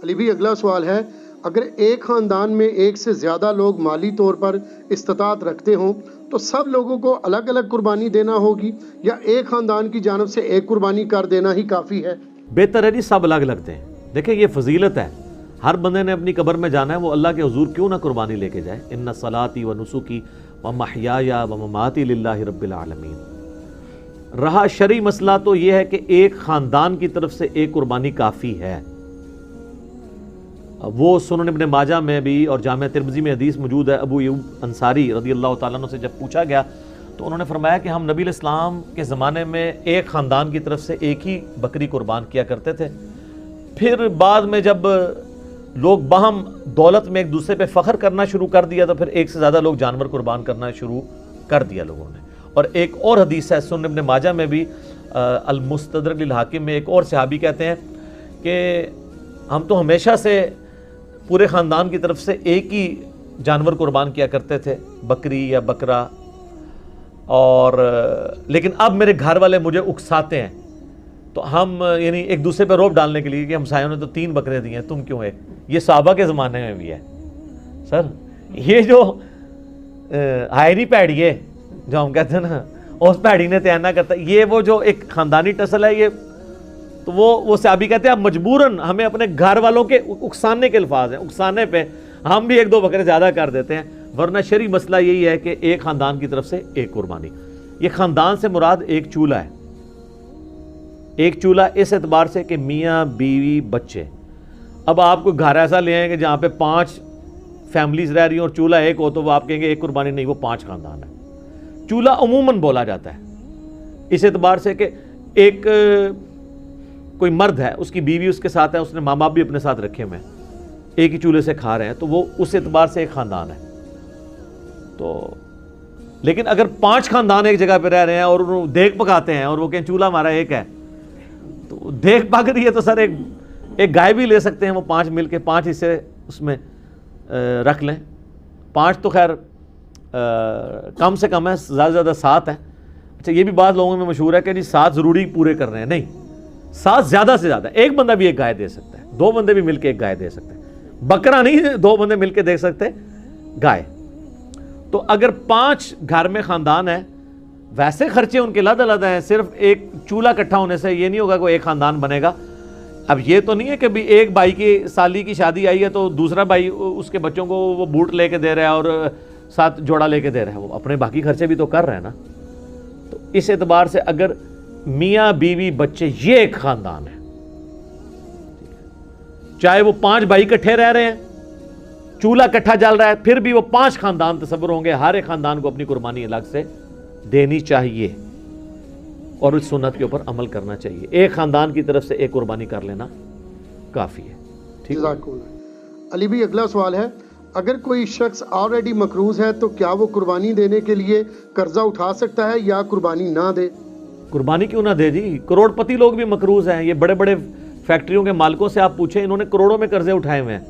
علی بھی اگلا سوال ہے، اگر ایک خاندان میں ایک سے زیادہ لوگ مالی طور پر استطاعت رکھتے ہوں تو سب لوگوں کو الگ الگ قربانی دینا ہوگی یا ایک خاندان کی جانب سے ایک قربانی کر دینا ہی کافی ہے؟ بہتر ہے جی سب الگ الگ دیں. دیکھیں یہ فضیلت ہے، ہر بندے نے اپنی قبر میں جانا ہے، وہ اللہ کے حضور کیوں نہ قربانی لے کے جائے. ان صلاتی و نسکی و محیایا و مماتی للہ رب العالمین. رہا شرعی مسئلہ تو یہ ہے کہ ایک خاندان کی طرف سے ایک قربانی کافی ہے. وہ سنن ابن ماجہ میں بھی اور جامع ترمذی میں حدیث موجود ہے. ابو ایوب انصاری رضی اللہ تعالیٰ عنہ سے جب پوچھا گیا تو انہوں نے فرمایا کہ ہم نبی علیہ السلام کے زمانے میں ایک خاندان کی طرف سے ایک ہی بکری قربان کیا کرتے تھے. پھر بعد میں جب لوگ باہم دولت میں ایک دوسرے پہ فخر کرنا شروع کر دیا تو پھر ایک سے زیادہ لوگ جانور قربان کرنا شروع کر دیا لوگوں نے. اور ایک اور حدیث ہے سنن ابن ماجہ میں بھی المستدرک للحاکم میں، ایک اور صحابی کہتے ہیں کہ ہم تو ہمیشہ سے پورے خاندان کی طرف سے ایک ہی جانور قربان کیا کرتے تھے، بکری یا بکرا، اور لیکن اب میرے گھر والے مجھے اکساتے ہیں تو ہم یعنی ایک دوسرے پہ روب ڈالنے کے لیے کہ ہمسایوں نے تو 3 بکرے دیے ہیں، تم کیوں ایک. یہ صحابہ کے زمانے میں بھی ہے. سر یہ جو ہائری پیڑی ہے جو ہم کہتے ہیں نا اس پیڑی نے تیار نہ کرتا، یہ وہ جو ایک خاندانی ٹسل ہے، یہ تو وہ صحابی کہتے ہیں اب مجبوراً ہمیں اپنے گھر والوں کے اکسانے کے الفاظ ہیں، اکسانے پہ ہم بھی 1-2 بکرے زیادہ کر دیتے ہیں. ورنہ شرعی مسئلہ یہی ہے کہ ایک خاندان کی طرف سے ایک قربانی. یہ خاندان سے مراد ایک چولہا ہے. ایک چولہا اس اعتبار سے کہ میاں بیوی بچے. اب آپ کو گھر ایسا لے آئیں کہ جہاں پہ 5 فیملیز رہ رہی ہیں اور چولہا ایک ہو تو وہ آپ کہیں گے ایک قربانی نہیں، وہ 5 خاندان ہے. چولہا عموماً بولا جاتا ہے اس اعتبار سے کہ ایک کوئی مرد ہے، اس کی بیوی اس کے ساتھ ہے، اس نے ماں باپ بھی اپنے ساتھ رکھے ہوئے ہیں، ایک ہی چولہے سے کھا رہے ہیں، تو وہ اس اعتبار سے ایک خاندان ہے. تو لیکن اگر 5 خاندان ایک جگہ پہ رہ رہے ہیں اور دیگ پکاتے ہیں اور وہ کہیں چولہا ہمارا ایک ہے، تو دیگ پک رہی ہے تو سر ایک گائے بھی لے سکتے ہیں، وہ 5 مل کے 5 حصے اس میں رکھ لیں. 5 تو خیر کم سے کم ہے، زیادہ سے زیادہ 7 ہے. اچھا یہ بھی بعض لوگوں میں مشہور ہے کہ جی 7 ضروری پورے کر رہے ہیں، نہیں، 7 زیادہ سے زیادہ. ایک بندہ بھی ایک گائے دے سکتا ہے، 2 بندے بھی مل کے ایک گائے دے سکتے ہیں. بکرا نہیں 2 بندے مل کے دے سکتے گائے. تو اگر 5 گھر میں خاندان ہے، ویسے خرچے ان کے علیحدہ علیحدہ ہیں، صرف ایک چولہا اکٹھا ہونے سے یہ نہیں ہوگا کہ ایک خاندان بنے گا. اب یہ تو نہیں ہے کہ بھی ایک بھائی کی سالی کی شادی آئی ہے تو دوسرا بھائی اس کے بچوں کو وہ بوٹ لے کے دے رہا ہے اور 7 جوڑا لے کے دے رہا ہے، وہ اپنے باقی خرچے بھی تو کر رہے ہیں نا. تو اس اعتبار سے اگر میاں بیوی بچے یہ ایک خاندان ہے، چاہے وہ 5 بھائی اکٹھے رہ رہے ہیں، چولہا اکٹھا جل رہا ہے، پھر بھی وہ 5 خاندان تصور ہوں گے. ہر ایک خاندان کو اپنی قربانی الگ سے دینی چاہیے اور اس سنت کے اوپر عمل کرنا چاہیے. ایک خاندان کی طرف سے ایک قربانی کر لینا کافی ہے. ٹھیک ہے. علی بھی اگلا سوال ہے، اگر کوئی شخص آلریڈی مقروض ہے تو کیا وہ قربانی دینے کے لیے قرضہ اٹھا سکتا ہے یا قربانی نہ دے؟ قربانی کیوں نہ دے جی، کروڑ پتی لوگ بھی مقروض ہیں. یہ بڑے بڑے فیکٹریوں کے مالکوں سے آپ پوچھیں، انہوں نے کروڑوں میں قرضے اٹھائے ہوئے ہیں.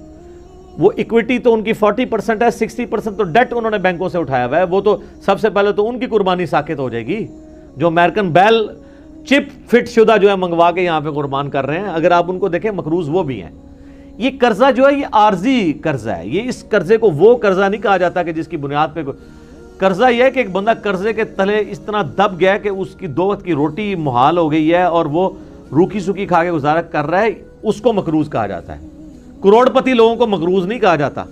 وہ ایکویٹی تو ان کی 40% ہے، 60% تو ڈیٹ انہوں نے بینکوں سے اٹھایا ہوا ہے. وہ تو سب سے پہلے تو ان کی قربانی ساقط ہو جائے گی جو امریکن بیل چپ فٹ شدہ جو ہے منگوا کے یہاں پہ قربان کر رہے ہیں. اگر آپ ان کو دیکھیں مقروض وہ بھی ہیں. یہ قرضہ جو ہے یہ عارضی قرضہ ہے. یہ اس قرضے کو وہ قرضہ نہیں کہا جاتا کہ جس کی بنیاد پہ قرضہ یہ ہے کہ ایک بندہ قرضے کے تلے اس طرح دب گیا کہ اس کی 2 وقت کی روٹی محال ہو گئی ہے اور وہ روکھی سوکھی کھا کے گزارا کر رہا ہے، اس کو مقروض کہا جاتا ہے. کروڑ پتی لوگوں کو مقروض نہیں کہا جاتا.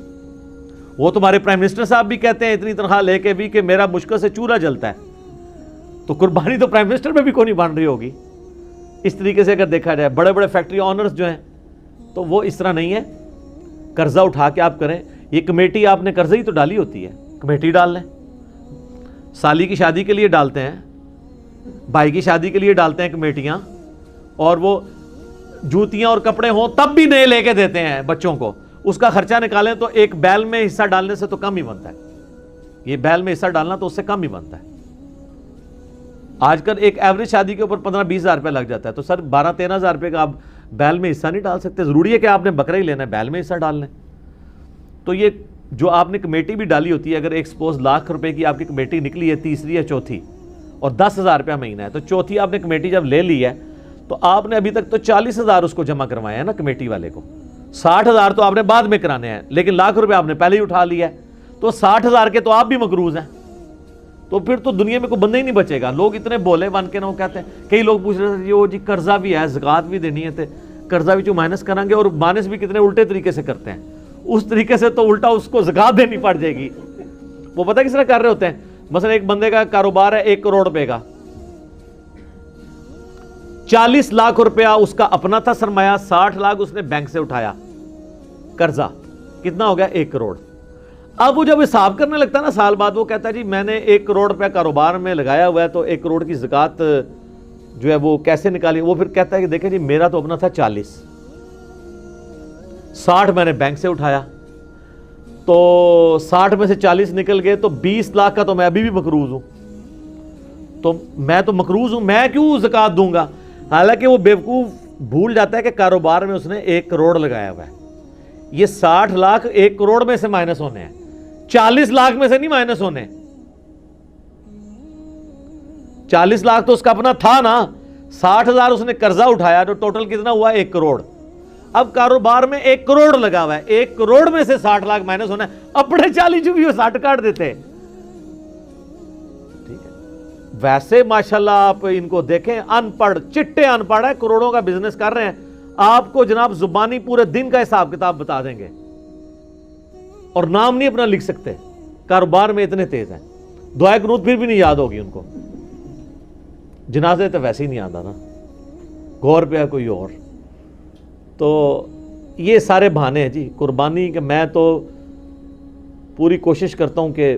وہ تمہارے پرائم منسٹر صاحب بھی کہتے ہیں اتنی تنخواہ لے کے بھی کہ میرا مشکل سے چولہا جلتا ہے. تو قربانی تو پرائم منسٹر میں بھی کوئی نہیں بن رہی ہوگی. اس طریقے سے اگر دیکھا جائے بڑے بڑے فیکٹری آنرز جو ہیں تو وہ اس طرح نہیں ہے. قرضہ اٹھا کے آپ کریں. یہ کمیٹی آپ نے قرضہ ہی تو ڈالی ہوتی ہے، کمیٹی ڈال لیں. سالی کی شادی کے لیے ڈالتے ہیں، بھائی کی شادی کے لیے ڈالتے ہیں کمیٹیاں، اور وہ جوتیاں اور کپڑے ہوں تب بھی نئے لے کے دیتے ہیں بچوں کو. اس کا خرچہ نکالیں تو ایک بیل میں حصہ ڈالنے سے تو کم ہی بنتا ہے. یہ بیل میں حصہ ڈالنا تو اس سے کم ہی بنتا ہے. آج کل ایک ایوریج شادی کے اوپر 15-20 ہزار روپے لگ جاتا ہے. تو سر 12-13 ہزار روپے کا آپ بیل میں حصہ نہیں ڈال سکتے. ضروری ہے کہ آپ نے بکرا ہی لینا ہے، بیل میں حصہ ڈال لیں. تو یہ جو آپ نے کمیٹی بھی ڈالی ہوتی ہے، اگر ایک سپوز لاکھ روپے کی آپ کی کمیٹی نکلی ہے، تیسری یا چوتھی، اور 10,000 روپیہ مہینہ ہے، تو چوتھی آپ نے کمیٹی جب لے لی ہے تو آپ نے ابھی تک تو 40,000 اس کو جمع کروایا ہے نا کمیٹی والے کو, 60,000 تو آپ نے بعد میں کرانے ہیں, لیکن ₹1,00,000 آپ نے پہلے ہی اٹھا لیا ہے, تو 60,000 کے تو آپ بھی مقروض ہیں. تو پھر تو دنیا میں کوئی بندہ ہی نہیں بچے گا. لوگ اتنے بولے بن کے نہ وہ کہتے ہیں, کئی لوگ پوچھ رہے تھے وہ جی قرضہ بھی ہے, زکوٰۃ بھی دینی ہے, قرضہ بھی جو مائنس کریں گے, اور مائنس بھی کتنے الٹے طریقے سے کرتے ہیں. اس طریقے سے تو الٹا اس کو زکوٰۃ دینی پڑ جائے گی. وہ پتہ کس طرح کر رہے ہوتے ہیں, مثلا ایک بندے کا کاروبار ہے 1 کروڑ روپے کا, 40 لاکھ روپیہ اس کا اپنا تھا سرمایہ, 60 لاکھ اس نے بینک سے اٹھایا قرضہ, کتنا ہو گیا 1 کروڑ. اب وہ جب حساب کرنے لگتا ہے نا سال بعد, وہ کہتا ہے جی میں نے 1 کروڑ روپیہ کاروبار میں لگایا ہوا ہے, تو 1 کروڑ کی زکوٰۃ جو ہے وہ کیسے نکالی. وہ پھر کہتا ہے کہ دیکھیں جی میرا تو اپنا تھا 40, 60 میں نے بینک سے اٹھایا, تو 60 میں سے 40 نکل گئے, تو 20 لاکھ کا تو میں ابھی بھی مقروض ہوں. تو میں تو مقروض ہوں, میں کیوں زکوٰۃ دوں گا. حالانکہ وہ بیوقوف بھول جاتا ہے کہ کاروبار میں اس نے 1 کروڑ لگایا ہوا ہے. یہ 60 لاکھ 1 کروڑ میں سے مائنس ہونے ہیں, 40 لاکھ میں سے نہیں مائنس ہونے. 40 لاکھ تو اس کا اپنا تھا نا, 60,000 اس نے قرضہ اٹھایا, تو ٹوٹل کتنا ہوا 1 کروڑ. اب کاروبار میں 1 کروڑ لگا ہوا ہے, 1 کروڑ میں سے 60 لاکھ مائنس ہونا ہے, اپنے 40 جو بھی وہ 60 کاٹ دیتے. ٹھیک ہے, ویسے ماشاءاللہ آپ ان کو دیکھیں, ان پڑھ چٹے ان پڑھ ہے, کروڑوں کا بزنس کر رہے ہیں, آپ کو جناب زبانی پورے دن کا حساب کتاب بتا دیں گے, اور نام نہیں اپنا لکھ سکتے, کاروبار میں اتنے تیز ہیں. دعائے قنوت پھر بھی نہیں یاد ہوگی ان کو, جنازے تو ویسے ہی نہیں آتا نا, غور پہ ہے کوئی اور. تو یہ سارے بہانے ہیں جی قربانی کے. میں تو پوری کوشش کرتا ہوں کہ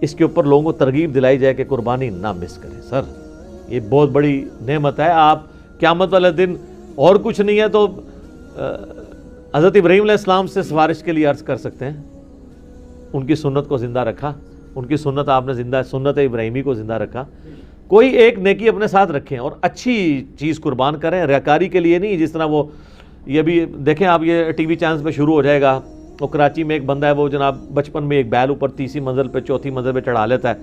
اس کے اوپر لوگوں کو ترغیب دلائی جائے کہ قربانی نہ مس کریں. سر یہ بہت بڑی نعمت ہے. آپ قیامت والے دن اور کچھ نہیں ہے تو حضرت ابراہیم علیہ السلام سے سفارش کے لیے عرض کر سکتے ہیں, ان کی سنت کو زندہ رکھا, ان کی سنت آپ نے زندہ, سنت ابراہیمی کو زندہ رکھا. کوئی ایک نیکی اپنے ساتھ رکھیں اور اچھی چیز قربان کریں, ریاکاری کے لیے نہیں. جس طرح وہ یہ بھی دیکھیں آپ, یہ ٹی وی چینلز پہ شروع ہو جائے گا. وہ کراچی میں ایک بندہ ہے, وہ جناب بچپن میں ایک بیل اوپر 3ری منزل پہ 4تھی منزل پہ چڑھا لیتا ہے,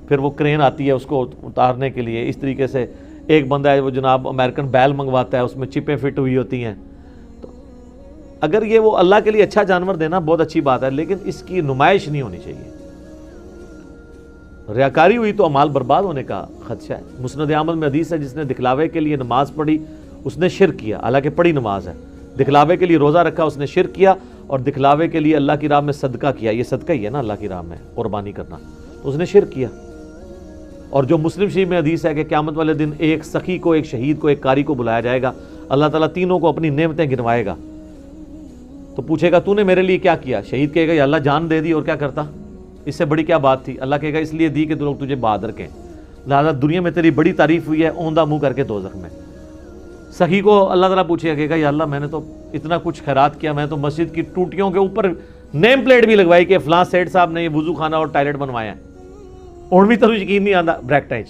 پھر وہ کرین آتی ہے اس کو اتارنے کے لیے. اس طریقے سے ایک بندہ ہے وہ جناب امریکن بیل منگواتا ہے, اس میں چپیں فٹ ہوئی ہوتی ہیں. تو اگر یہ وہ اللہ کے لیے اچھا جانور دینا بہت اچھی بات ہے, لیکن اس کی نمائش نہیں ہونی چاہیے. ریاکاری ہوئی تو اعمال برباد ہونے کا خدشہ ہے. مسند احمد میں حدیث ہے, جس نے دکھلاوے کے لیے نماز پڑھی اس نے شرک کیا, حالانکہ پڑھی نماز ہے. دکھلاوے کے لیے روزہ رکھا اس نے شرک کیا, اور دکھلاوے کے لیے اللہ کی راہ میں صدقہ کیا, یہ صدقہ ہی ہے نا اللہ کی راہ میں قربانی کرنا, تو اس نے شرک کیا. اور جو مسلم شریف میں حدیث ہے کہ قیامت والے دن ایک سخی کو, ایک شہید کو, ایک قاری کو بلایا جائے گا, اللہ تعالیٰ تینوں کو اپنی نعمتیں گنوائے گا. تو پوچھے گا تو نے میرے لیے کیا کیا؟ شہید کہے گا یا اللہ جان دے دی, اور کیا کرتا, اس سے بڑی کیا بات تھی؟ اللہ کہے گا اس لیے دی کہ لوگ تجھے بہادر کہیں, لہٰذا دنیا میں تیری بڑی تعریف ہوئی ہے, اوندھا منہ کر کے دوزخ میں. سخی کو اللہ تعالیٰ پوچھے گا, کہے گا یا اللہ میں نے تو اتنا کچھ خیرات کیا, میں تو مسجد کی ٹوٹیوں کے اوپر نیم پلیٹ بھی لگوائی کہ فلاں سیٹ صاحب نے یہ وضو خانہ اور ٹائلٹ بنوایا ہے, اور بھی تو یقین نہیں آتا بریکٹائچ.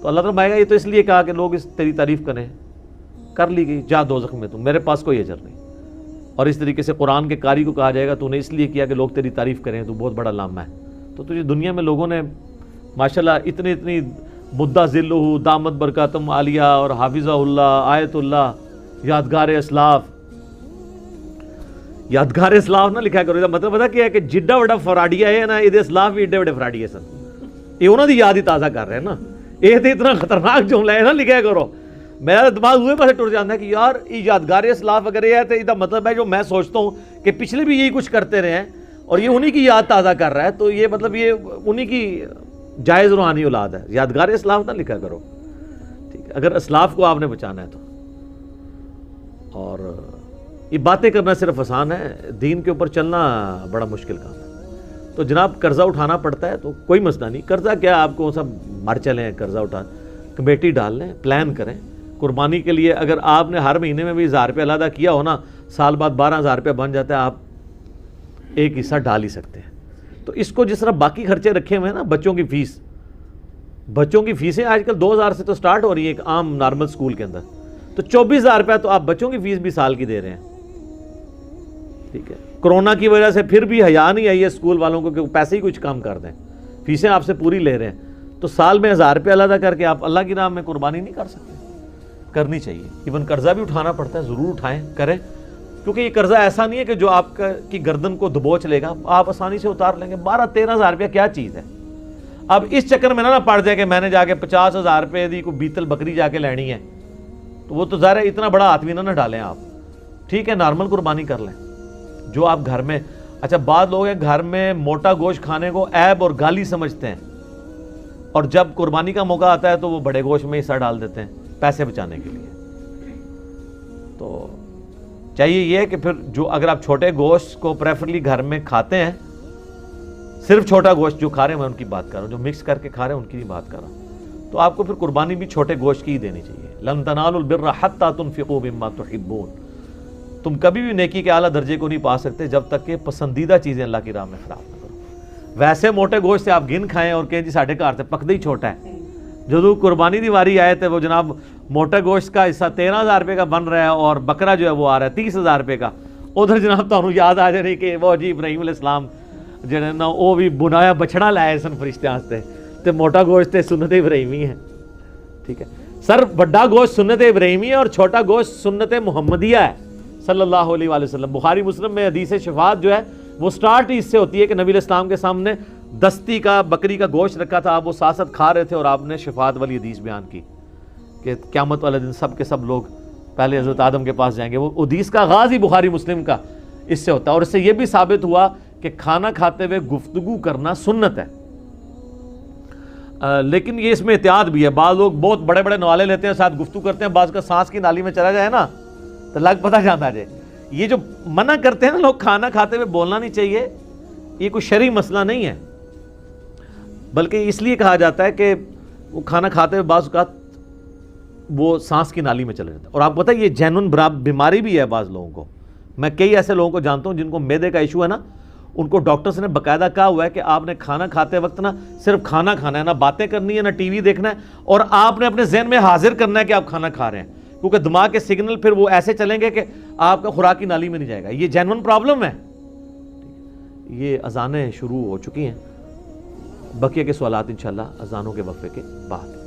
تو اللہ تعالیٰ مائے گا یہ تو اس لیے کہا کہ لوگ اس تیری تعریف کریں, کر لی گئی, جا دوزخ میں, تم میرے پاس کوئی اجر نہیں. اور اس طریقے سے قرآن کے قاری کو کہا جائے گا تو نے اس لیے کیا کہ لوگ تیری تعریف کریں, تو بہت بڑا لامہ ہے. تو تجھے دنیا میں لوگوں نے ماشاءاللہ اتنی مدہ ذلہ دامت برکاتم عالیہ اور حافظہ اللہ, آیت اللہ, یادگار اسلاف. یادگار اسلاف نہ لکھا کرو, مطلب پتا کیا ہے کہ جڈا وڈا فراڈیا ہے نا, یہ اسلاف بھی ایڈے وڈے فراڈیے سن, یہ انہوں نے یاد ہی تازہ کر رہے ہیں نا. یہ تو اتنا خطرناک جملہ ہے نا, لکھا کرو. میرا دماغ ہوئے پاسے ٹوٹ جاتا ہے کہ یار یادگار اسلاف اگر یہ ہے تو یہ مطلب ہے جو میں سوچتا ہوں کہ پچھلے بھی یہی کچھ کرتے رہے ہیں اور یہ انہی کی یاد تازہ کر رہا ہے, تو یہ مطلب یہ انہی کی جائز روحانی اولاد ہے. یادگار اسلاف نہ لکھا کرو, ٹھیک ہے, اگر اسلاف کو آپ نے بچانا ہے تو. اور یہ باتیں کرنا صرف آسان ہے, دین کے اوپر چلنا بڑا مشکل کام ہے. تو جناب قرضہ اٹھانا پڑتا ہے تو کوئی مسئلہ نہیں, قرضہ کیا آپ کو سب مر چلیں, قرضہ اٹھا, کمیٹی ڈال لیں, پلان کریں قربانی کے لیے. اگر آپ نے ہر مہینے میں بھی 1000 روپے علیحدہ کیا ہو نا, سال بعد 12,000 روپے بن جاتا ہے, آپ ایک حصہ ڈال ہی سکتے ہیں. تو اس کو جس طرح باقی خرچے رکھے ہوئے ہیں نا, بچوں کی فیس, بچوں کی فیسیں آج کل 2,000 سے تو سٹارٹ ہو رہی ہیں ایک عام نارمل سکول کے اندر, تو 24,000 روپے تو آپ بچوں کی فیس بھی سال کی دے رہے ہیں. ٹھیک ہے, کرونا کی وجہ سے پھر بھی حیا نہیں آئی ہے اسکول والوں کو کہ پیسے ہی کچھ کم کر دیں, فیسیں آپ سے پوری لے رہے ہیں. تو سال میں 1000 روپے علیحدہ کر کے آپ اللہ کی راہ میں قربانی نہیں کر سکتے. کرنی چاہیے. ایون قرضہ بھی اٹھانا پڑتا ہے, ضرور اٹھائیں, کریں, کیونکہ یہ قرضہ ایسا نہیں ہے کہ جو آپ کی گردن کو دبوچ لے گا, آپ آسانی سے اتار لیں گے. 12-13 ہزار روپیہ کیا چیز ہے؟ اب اس چکر میں نہ پڑ جائے کہ میں نے جا کے 50,000 روپے دی کوئی بیتل بکری جا کے لینی ہے, تو وہ تو ظاہر ہے اتنا بڑا ہاتھ بھی نہ ڈالیں آپ. ٹھیک ہے, نارمل قربانی کر لیں جو آپ گھر میں. اچھا, بعض لوگ ہیں گھر میں موٹا گوشت کھانے کو عیب اور گالی سمجھتے ہیں, اور جب قربانی کا موقع آتا ہے تو وہ بڑے گوشت میں حصہ ڈال دیتے ہیں پیسے بچانے کے لیے. تو چاہیے یہ کہ پھر جو اگر آپ چھوٹے گوشت کو پریفرلی گھر میں کھاتے ہیں, صرف چھوٹا گوشت جو کھا رہے ہیں میں ان کی بات کر رہا ہوں, جو مکس کر کے کھا رہے ہیں ان کی بات کر رہا ہوں, تو آپ کو پھر قربانی بھی چھوٹے گوشت کی ہی دینی چاہیے. لن تنالوا البر حتى تنفقوا مما تحبون. تم کبھی بھی نیکی کے اعلیٰ درجے کو نہیں پا سکتے جب تک کہ پسندیدہ چیزیں اللہ کی راہ میں خراب نہ کرو. ویسے موٹے گوشت سے آپ گن کھائیں اور کہیں جی ساڑھے گھر سے پکدے ہی چھوٹا ہے. جدو قربانی دی واری آئے تھے وہ جناب موٹا گوشت کا حصہ 13,000 روپے کا بن رہا ہے اور بکرا جو ہے وہ آ رہا ہے 30,000 روپے کا. ادھر جناب تمہیں یاد آ جائے کہ وہ جی ابراہیم علیہ السلام جڑے نا وہ بھی بنایا بچڑا لائے سن فرشتے واسطے, تے موٹا گوشت سنت ابراہیمی ہے. ٹھیک ہے سر, بڑا گوشت سنت ابراہیمی ہے اور چھوٹا گوشت سنت محمدیہ ہے صلی اللہ علیہ وآلہ وسلم. بخاری مسلم میں حدیث شفاعت جو ہے وہ سٹارٹ ہی اس سے ہوتی ہے کہ نبی علیہ السلام کے سامنے دستی کا بکری کا گوشت رکھا تھا, آپ وہ ساتھ ساتھ کھا رہے تھے اور آپ نے شفاعت والی حدیث بیان کی کہ قیامت والے دن سب کے سب لوگ پہلے حضرت آدم کے پاس جائیں گے. وہ حدیث کا آغاز ہی بخاری مسلم کا اس سے ہوتا ہے, اور اس سے یہ بھی ثابت ہوا کہ کھانا کھاتے ہوئے گفتگو کرنا سنت ہے. لیکن یہ اس میں احتیاط بھی ہے. بعض لوگ بہت بڑے بڑے نوالے لیتے ہیں, ساتھ گفتگو کرتے ہیں, بعض کا سانس کی نالی میں چلا جائے نا تو لگ پتہ جاتا ہے. یہ جو منع کرتے ہیں نا لوگ کھانا کھاتے ہوئے بولنا نہیں چاہیے, یہ کوئی شرعی مسئلہ نہیں ہے, بلکہ اس لیے کہا جاتا ہے کہ وہ کھانا کھاتے ہوئے بعض اوقات وہ سانس کی نالی میں چلے جاتا ہے. اور آپ کو پتہ ہے یہ جینون بیماری بھی ہے بعض لوگوں کو. میں کئی ایسے لوگوں کو جانتا ہوں جن کو معدے کا ایشو ہے نا, ان کو ڈاکٹرز نے باقاعدہ کہا ہوا ہے کہ آپ نے کھانا کھاتے وقت نا صرف کھانا کھانا ہے, نہ باتیں کرنی ہے, نہ ٹی وی دیکھنا ہے, اور آپ نے اپنے ذہن میں حاضر کرنا ہے کہ آپ کھانا کھا رہے ہیں, کیونکہ دماغ کے سگنل پھر وہ ایسے چلیں گے کہ آپ کا خوراک کی نالی میں نہیں جائے گا. یہ جینون پرابلم ہے. یہ اذانیں شروع ہو چکی ہیں, بقیہ کے سوالات انشاءاللہ اذانوں کے وقفے کے بعد.